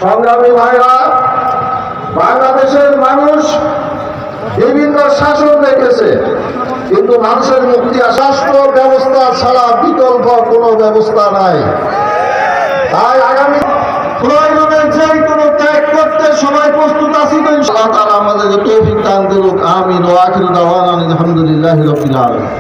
সংগ্রামী ভাইরা, বাংলাদেশের মানুষ বিভিন্ন শাসন দেখেছে, কিন্তু মানুষের মুক্তি রাষ্ট্র ব্যবস্থা ছাড়া বিকল্প কোনো ব্যবস্থা নাই। তাই আগামী প্রয়োজনে যে কোনো ত্যাগ করতে সবাই প্রস্তুত আছি তো ইনশাআল্লাহ তারা আমাদেরকে তৌফিক দান করুক। আমিন ওয়া আখিরু দাওয়ানা আলহামদুলিল্লাহি রাব্বিল আলামিন।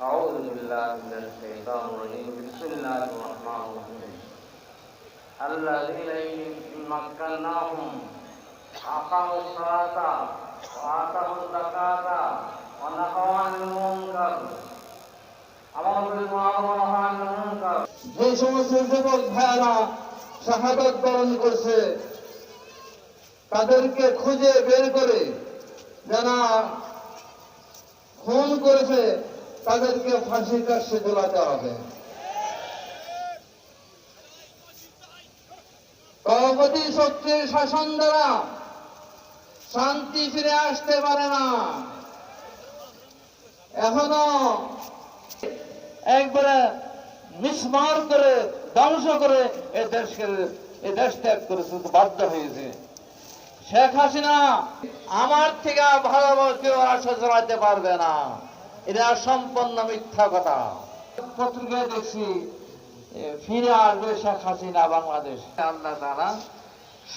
أعوذ بالله من الشيطان الرجيم بسم الله الرحمن الرحيم الذين إن مكناهم أقاموا الصلاة وآتوا الزكاة ونهوا عن المنكر أمروا بالمعروف ونهوا عن المنكر। যে সমস্ত যুবক ভাইয়েরা শাহাদাত বরণ করছে তাদেরকে খুঁজে বের করে যারা খুন করেছে তাদেরকে ফাঁসির কাছে ঝোলাতে হবে। তৌহিদি শক্তির শাসন দ্বারা শান্তি ফিরে আসতে পারে না। এখনো একবারে মিসমার করে ধ্বংস করে এই দেশ ত্যাগ করেছে, বাধ্য হয়েছে। শেখ হাসিনা আমার থেকে ভালো কেউ আশা চালাতে পারবে না, এটা সম্পূর্ণ মিথ্যা কথা। পত্রিকায় দেখছি ফিরে আসবে শেখ হাসিনা বাংলাদেশ। আল্লাহ তাআলা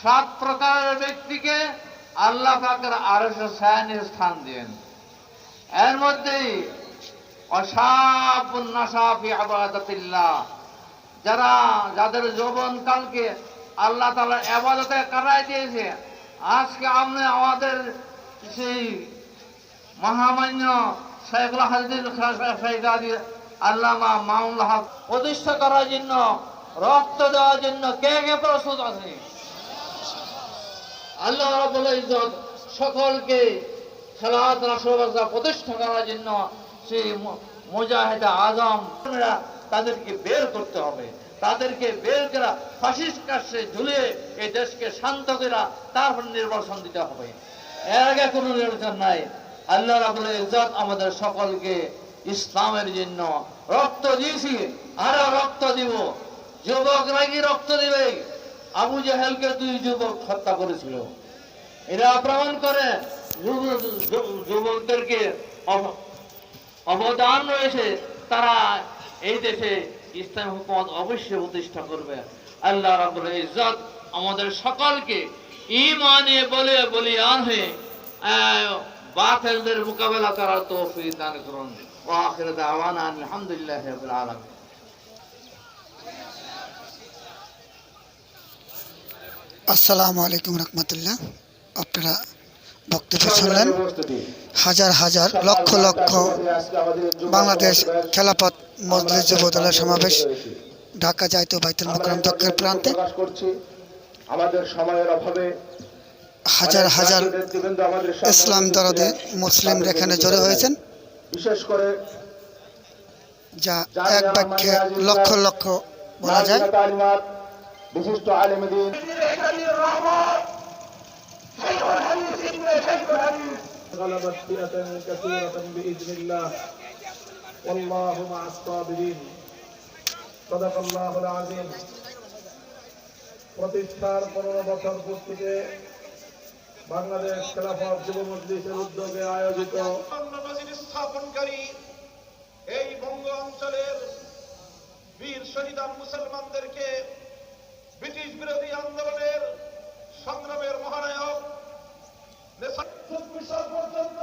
7 প্রকারের ব্যক্তিকে আল্লাহ পাকের আরশে ছায়ায় স্থান দেন। এর মধ্যেই অশাবুন নাশা ফি ইবাদাতিল্লাহ, যাদের যৌবন কালকে আল্লাহ তাআলার ইবাদতে কাটায় দিয়েছে। আজকে আমরা আমাদের সেই মহামান্য শাইখুল হাদিস আল্লামা মামুনুল হক প্রতিষ্ঠা করার জন্য, রক্ত দেওয়ার জন্য কে কে প্রস্তুত আছে? আল্লাহ রাব্বুল ইজ্জত সকলকে খেলাত রাসূলুল্লাহ প্রতিষ্ঠা করার জন্য সেই মুজাহিদ আজম তাদেরকে বের করতে হবে। তাদেরকে বের করা ফাঁসির কাছে ঝুলিয়ে এই দেশকে শান্ত করা, তারপর নির্বাচন দিতে হবে। এর আগে কোনো নির্বাচন নাই। আল্লাহ রাব্বুল ইজ্জত আমাদের সকলকে ইসলামের জন্য রক্ত দিয়েছি, আরো রক্ত দিব। যুবকরা কি রক্ত দিবে? আবু জাহেলকে 2 যুবক হত্যা করেছিল। এরা প্রমাণ করে যুবকদেরকে অবদান রয়েছে, তারা এই দেশে ইসলাম হুকুমত অবশ্যই প্রতিষ্ঠা করবে। আল্লাহ রাব্বুল ইজ্জত আমাদের সকলকে ঈমানে বলিয়ান হয়ে বাতিলদের মোকাবেলা করার তৌফিক দান করুন। ওয়া আখিরু দাওয়ানা আলহামদুলিল্লাহি রাব্বিল আলামিন। আসসালামু আলাইকুম রহমতুল্লাহ। আপনারা বক্তব্য শুনলেন। হাজার হাজার লক্ষ লক্ষ বাংলাদেশ খেলাফত মজলিস যুব দলের সমাবেশ ঢাকা জাতীয় বাইতুল মোকাররম দক্ষিণ প্রান্তে। আমাদের সময়ের অভাবে হাজার হাজার ইসলাম দরদে মুসলিম এখানে জড়ো হয়েছেন, বিশেষ করে যা এক বাক্যে লক্ষ লক্ষ বলা যায়। বিশিষ্ট আলেম দ্বীন غلبت فئة كثيرة بإذن الله والله مع الصابرين صدق الله العظيم। প্রতিষ্ঠার 15 বছর পূর্তিতে বাংলাদেশ খেলাফত যুব মজলিসের উদ্যোগে আয়োজিত স্থাপনকারী এই বঙ্গ অঞ্চলের বীর শহীদান মুসলমানদেরকে ব্রিটিশ বিরোধী আন্দোলনের সংগ্রামের মহানায়ক পর্যন্ত